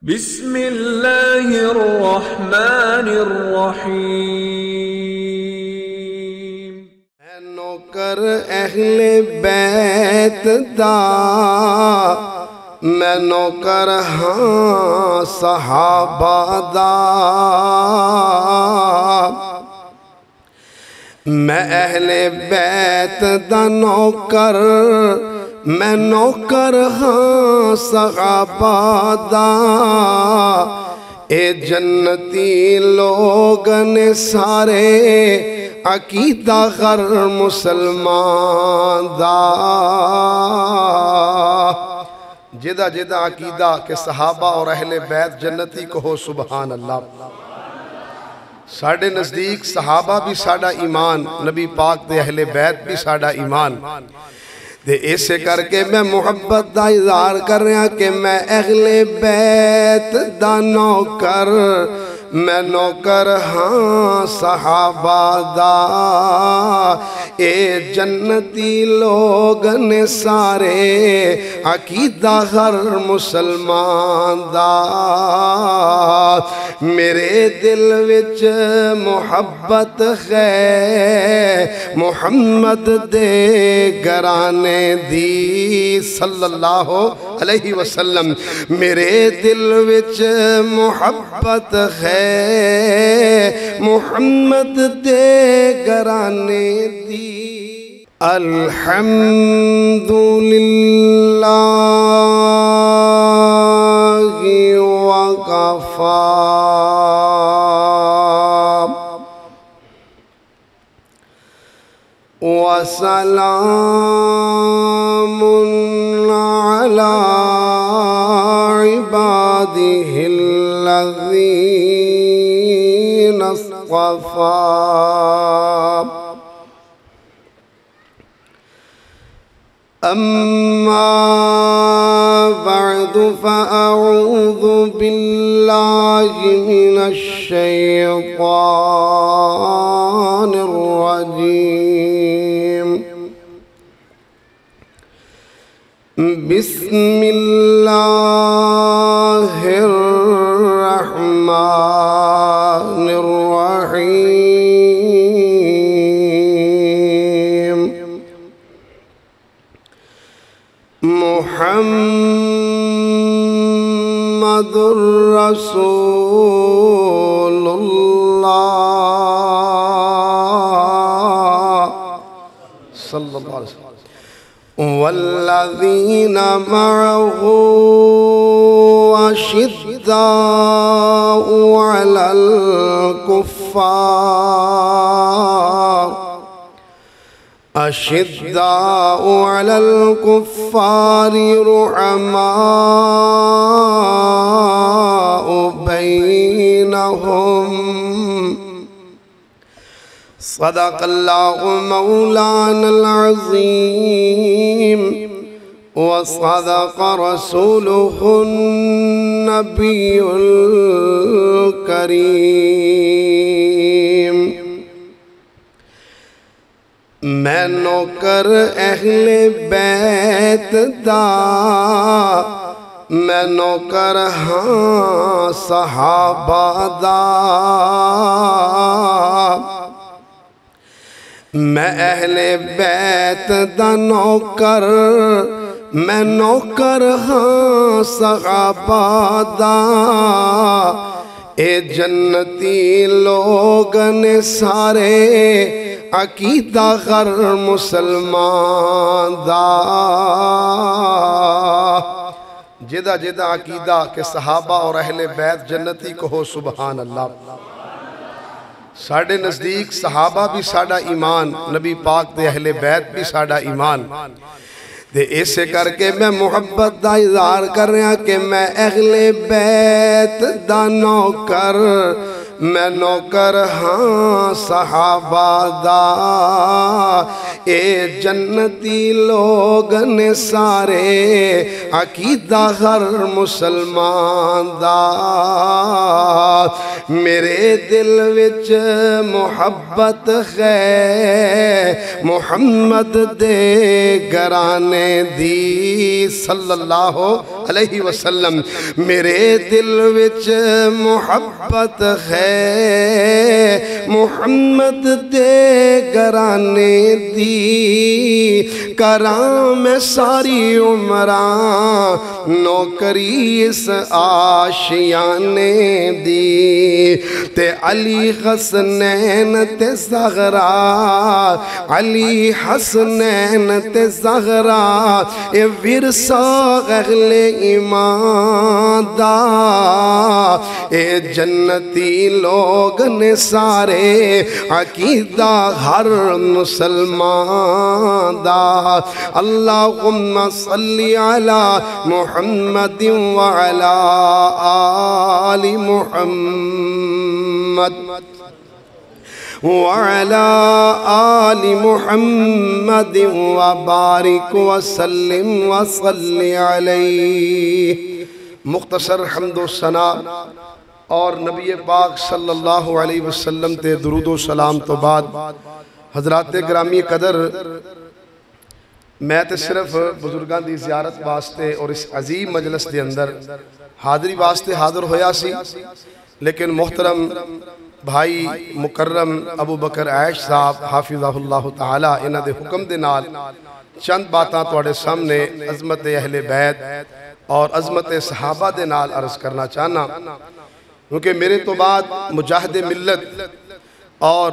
بسم اللہ الرحمن الرحیم۔ اے نوکر اہل بیت دا، میں نوکر ہاں صحابہ دا، میں اہل بیت دا نوکر، میں نوکر ہاں صحابہ دا، اے جنتی لوگ نے سارے عقیدہ غر مسلمان دا، جدہ جدہ عقیدہ کہ صحابہ اور اہل بیت جنتی کہو سبحان اللہ۔ ساڑھے نزدیک صحابہ بھی ساڑھا ایمان، نبی پاک دے اہل بیت بھی ساڑھا ایمان دے، ایسے کر کے میں محبت دا اظہار کر رہا کہ میں اہل بیت دا نوکر، میں نوکر ہاں صحابہ دا، اے جنتی لوگ نے سارے عقیدہ غر مسلمان دا، میرے دل وچ محبت ہے محمد دے گرانے دی صلی اللہ علیہ وسلم، میرے دل وچ محبت ہے محمد دے گرانے دی۔ الحمدللہ وکفا وسلام علی عباده الذین اصطفى، أما بعد فأعوذ بالله من الشيطان الرجيم، بسم الله الرحمن الرحيم، محمد رسول اللہ صلی اللہ علیہ وسلم، والذین معه أشداء على الكفار، أشداء على الكفار رحماء بينهم، صدق الله مولانا العظيم، وصدق رسوله النبي الكريم۔ میں نوکر اہل بیت دا، میں نوکر ہاں صحابہ دا، میں اہل بیت دا نوکر، میں نوکر ہاں صحابہ دا، اے جنتی لوگ نے سارے عقیدہ غر مسلمان دا، جدہ جدہ عقیدہ کہ صحابہ اور اہل بیت جنتی کہو سبحان اللہ۔ ساڑھے نزدیک صحابہ بھی ساڑھا ایمان، نبی پاک دے اہل بیت بھی ساڑھا ایمان دے، ایسے کر کے میں محبت دا اظہار کر رہا کہ میں اہل بیت دا نوکر، میں نوکر ہاں صحابہ دا، اے جنتی لوگ نے سارے عقیدہ غر مسلمان دا، میرے دل وچ محبت ہے محمد دے گھرانے دی صلی اللہ علیہ وسلم میرے دل وچ محبت ہے محمد دے گھرانے دی کراں میں ساری عمران نوکری اس آشیانے دی تے علی حسنین تے زغرا علی حسنین تے زغرا اے ورثہ اہل ایمان دا اے جنتی لوگ نے سارے عقیدہ ہر مسلمان دا اللہم صلی علی محمد وعلا آل محمد وعلى آل محمد وبارك وسلم وصل عليه مختصر حمد و ثنا اور نبی پاک صلی اللہ علیہ وسلم تے درود و سلام تو بعد حضرات گرامی قدر میں تے صرف بزرگان دی زیارت واسطے اور اس عظیم مجلس دے اندر حاضری واسطے حاضر ہویا سی لیکن محترم بھائی مکرم ابو بکر عیش صاحب حافظہ اللہ تعالی انہ دے حکم دے نال چند باتاں توڑے سامنے عظمت اہل بیت اور عظمت صحابہ دے نال عرض کرنا چاہنا کیونکہ میرے تو بعد مجاہد ملت اور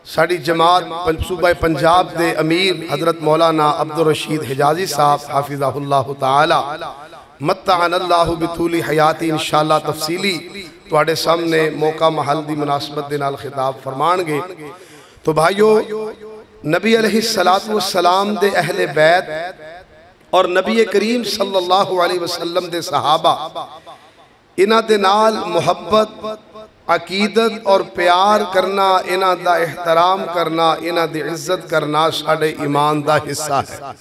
ساڑی جماعت صوبہ پنجاب دے امیر حضرت مولانا عبدالرشید حجازی صاحب حافظہ اللہ تعالی متعن اللہ بطول حیاتی انشاءاللہ تفصیلی توڑے سامنے موقع محل دی مناسبت دے نال خطاب فرمان گے تو بھائیو نبی علیہ السلام دے اہل بیت اور نبی کریم صلی اللہ علیہ وسلم دے صحابہ انہ دے نال محبت عقیدت اور پیار کرنا انہ دا احترام کرنا انہ دی عزت کرنا ساڑے ایمان دا حصہ ہے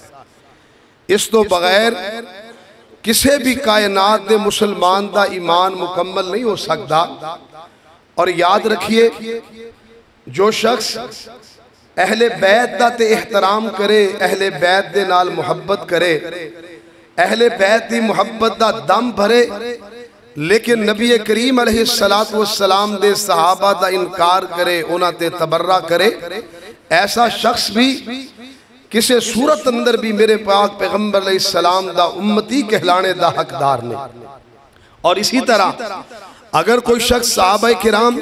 اس تو بغیر کسے بھی کائنات دے مسلمان دا ایمان مکمل نہیں ہو سکتا اور یاد رکھیے جو شخص اہل بیت دا تے احترام کرے اہل بیت دے نال محبت کرے اہل بیت دی محبت دا دم بھرے لیکن نبی کریم علیہ السلام دے صحابہ دا انکار کرے انہاں تے تبرہ کرے ایسا شخص بھی کسے صورت اندر بھی میرے پاک پیغمبر علیہ السلام دا امتی کہلانے دا حقدار نے اور اسی طرح اگر کوئی شخص صحابہ کرام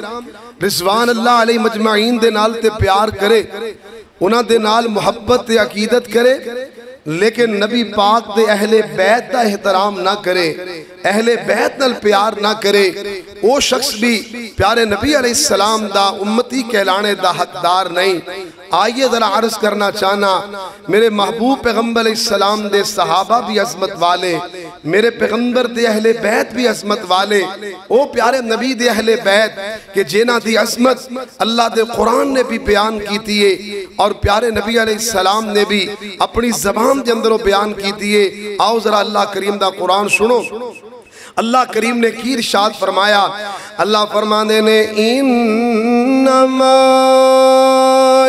رضوان اللہ علیہ مجمعین دے نال تے پیار کرے انہاں دے نال محبت تے عقیدت کرے لیکن نبی پاک دے اہل بیت دا احترام نہ کرے اہل بیت نال پیار نہ کرے وہ شخص بھی پیارے نبی علیہ السلام دا امتی کہلانے دا حقدار نہیں آئیے ذرا عرض کرنا چاہنا میرے محبوب پیغمبر علیہ السلام دے صحابہ بھی عظمت والے میرے پیغمبر دے اہل بیت بھی عظمت والے او پیارے نبی دے اہل بیت کہ جینا دی عظمت اللہ دے قرآن نے بھی بیان کی تیئے اور پیارے نبی علیہ السلام نے بھی اپنی زبان دے اندروں بیان کی تیئے آؤ ذرا اللہ کریم دا قرآن سنو اللہ کریم نے کی ارشاد فرمایا اللہ فرمانے نے انما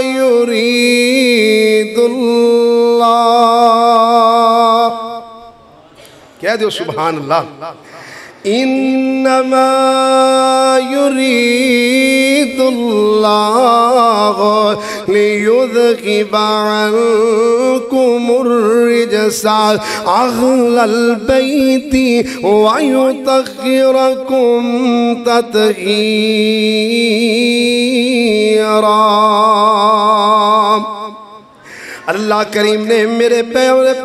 یرید اللہ کہہ دیو سبحان اللہ انما یرید اللہ لیذہب عنکم الرجس اہل البیت ویطہرکم تطہیرا اللہ کریم نے میرے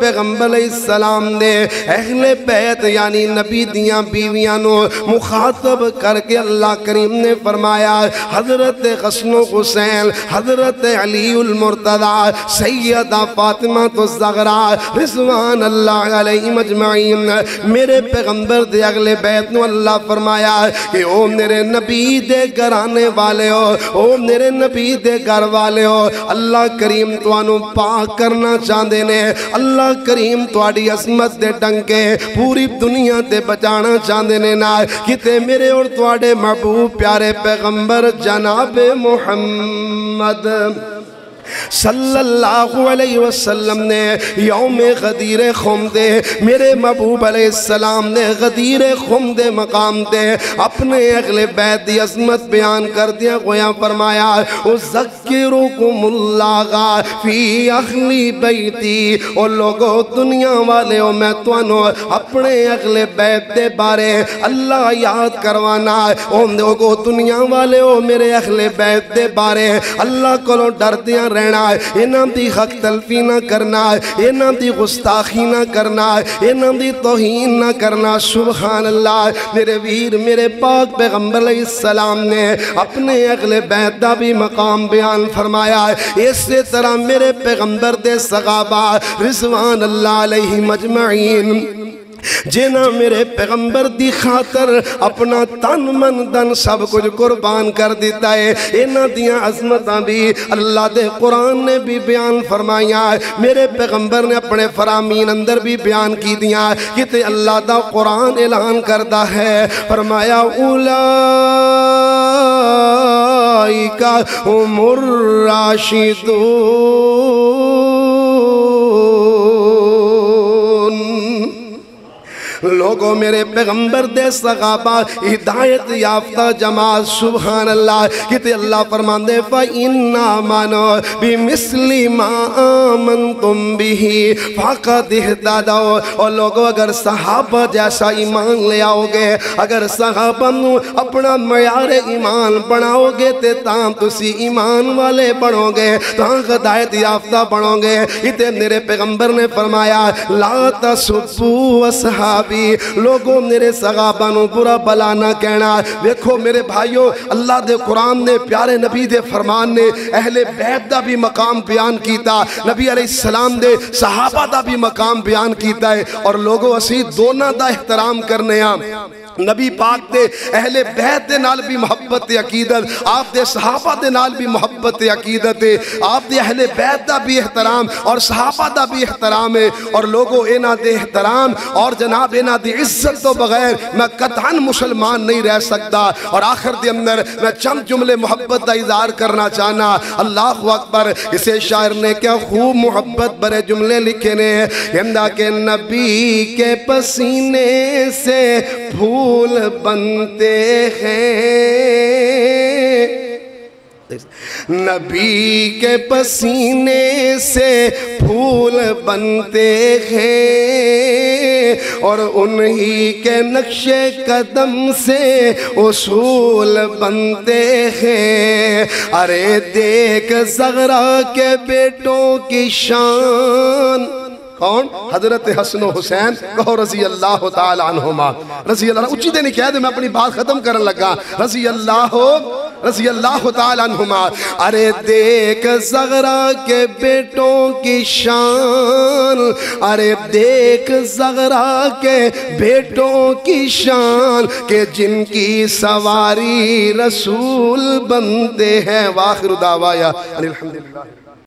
پیغمبر علیہ السلام نے اہل بیت یعنی نبی دیاں بیویاں نو مخاطب کر کے اللہ کریم نے فرمایا حضرت حسن و حسین حضرت علی المرتضی سیدہ فاطمہ الزہرا رضوان اللہ علیہ مجمعین میرے پیغمبر دے اہل بیت نو اللہ فرمایا کہ او میرے نبی دے گھرانے والے ہو او میرے نبی دے گھر والے ہو اللہ کریم توانو پاک کرنا چاہتے نے اللہ کریم تواڈی عظمت دے ڈنکے پوری دنیا تے بچانا چاہتے نے نا کتے میرے اور تواڈے محبوب پیارے پیغمبر جناب محمد صلی اللہ علیہ وسلم نے یوم غدیر خم دے میرے محبوب علیہ السلام نے غدیر خم دے مقام دے اپنے اہل بیت دی عظمت بیان کر دیا گویا فرمایا اذکرکم اللہ فی اہل بیتی او لوگو دنیا والے او میں توانو اپنے اہل بیت دے بارے اللہ یاد کروانا او لوگو دنیا والے او میرے اہل بیت دے بارے اللہ کو ڈر دیا رہنا ہے انہاں دی حق تلفی نہ کرنا ہے انہاں دی گستاخی نہ کرنا ہے انہاں دی توہین نہ کرنا سبحان اللہ میرے ویر میرے پاک پیغمبر علیہ السلام نے اپنے اہل بیت دا بھی مقام بیان فرمایا ہے اسی طرح میرے پیغمبر دے صحابہ رضوان اللہ علیہ مجمعین جنہ میرے پیغمبر دی خاطر اپنا تن من دن سب کچھ قربان کر دیتا ہے انہ دیاں عظمتاں بھی اللہ دے قرآن نے بھی بیان فرمایا ہے میرے پیغمبر نے اپنے فرامین اندر بھی بیان کی دیاں کہ اللہ دا قرآن اعلان کردہ ہے فرمایا اولائکا ہم الراشدون لوگوں میرے پیغمبر دے صحابہ ہدایت یافتہ جماعت سبحان اللہ کہتے اللہ فرمان دے فَإِنَّا مَنُوا بِمِثْلِ مَا آمَنْتُمْ بِهِ فَقَدْ اهْتَدَوْا اور لوگوں اگر صحابہ جیسا ایمان لے آؤ گے اگر صحابہ اپنا معیار ایمان بناؤ گے تے تاں تسی ایمان والے بنو گے تاں ہدایت یافتہ بنو گے کہتے میرے پیغمبر نے فرمایا لا تسبوا اصحاب لوگوں میرے صحابہ نو برا بلا نہ کہنا دیکھو میرے بھائیوں اللہ دے قرآن نے پیارے نبی دے فرمان نے اہل بیت دا بھی مقام بیان کیتا نبی علیہ السلام دے صحابہ دا بھی مقام بیان کیتا ہے اور لوگوں اسی دونوں دا احترام کرنے ہاں نبی پاک دے اہل بیت دے نال بھی محبت عقیدت آپ دے صحابہ دے نال بھی محبت عقیدت آپ دے اہل بیت دا بھی احترام اور صحابہ دا بھی احترام ہے اور لوگوں اینا دے احترام اور جناب اینا دے عزت تو بغیر میں قطعاً مسلمان نہیں رہ سکتا اور آخر دے اندر میں چند جملے محبت دا اظہار کرنا چاہنا اللہ اکبر اسے شاعر نے کیا خوب محبت برے جملے لکھے نے ہمدہ کہ نبی کے پسینے سے پھول بنتے ہیں نبی کے پسینے سے پھول بنتے ہیں اور انہی کے نقش قدم سے اصول بنتے ہیں ارے دیکھ زغرا کے بیٹوں کی شان کون؟ حضرت حسن و حسین کہو رضی اللہ تعالیٰ عنہما رضی اللہ اچھی دے نہیں کہہ دے میں اپنی بات ختم کرنے لگا رضی اللہ تعالیٰ عنہما ارے دیکھ زغرا کے بیٹوں کی شان ارے دیکھ زغرا کے بیٹوں کی شان کہ جن کی سواری رسول بنتے ہیں وآخر دعوایا الحمدللہ